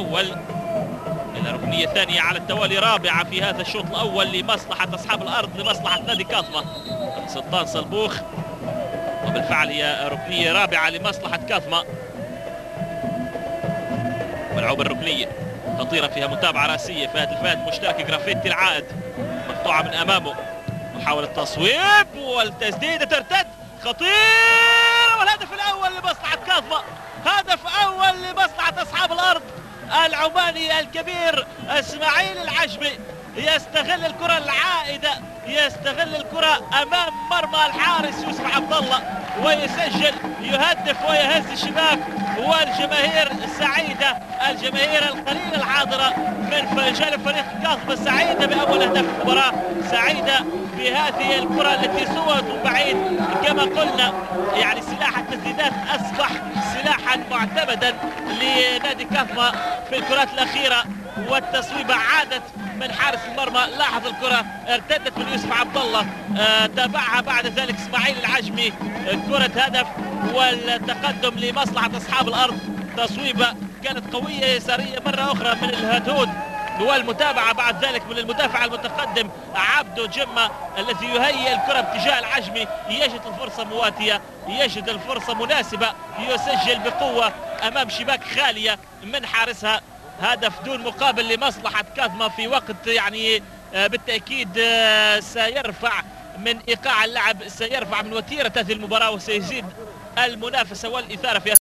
الأول إلى ركنية ثانية على التوالي، رابعة في هذا الشوط الأول لمصلحة أصحاب الأرض، لمصلحة نادي كاظمة. سلطان صلبوخ، وبالفعل هي ركنية رابعة لمصلحة كاظمة. ملعوبة الركنية خطيرة، فيها متابعة رأسية. فهد الفهد مشترك جرافيتي العائد، مقطوعة من أمامه، محاولة تصويب والتسديدة ترتد خطيرة، والهدف الأول لمصلحة كاظمة. هدف أول لمصلحة أصحاب الأرض. العماني الكبير اسماعيل العجمي يستغل الكرة العائدة، يستغل الكرة أمام مرمى الحارس يوسف عبد الله ويسجل، يهدف ويهز الشباك. والجماهير السعيدة، الجماهير القليلة الحاضرة من جانب فريق كاظمة سعيدة بأول أهداف المباراة، سعيدة بهذه الكرة التي صوت بعيد. كما قلنا يعني سلاح التسديدات أصبح سلاحا معتمدا لنادي كاظمة في الكرات الأخيرة، والتصويبة عادت من حارس المرمى. لاحظ الكرة ارتدت من يوسف عبد الله، تابعها بعد ذلك اسماعيل العجمي، كرة هدف والتقدم لمصلحة أصحاب الأرض. تصويبة كانت قوية يسارية مرة أخرى من الهدهود، والمتابعة بعد ذلك من المدافع المتقدم عبدو جمة الذي يهيئ الكرة باتجاه العجمي، يجد الفرصة مواتية، يجد الفرصة مناسبة، يسجل بقوة أمام شباك خالية من حارسها. هدف دون مقابل لمصلحة كاظمة في وقت يعني بالتأكيد سيرفع من إيقاع اللعب، سيرفع من وتيرة هذه المباراة، وسيزيد المنافسة والإثارة في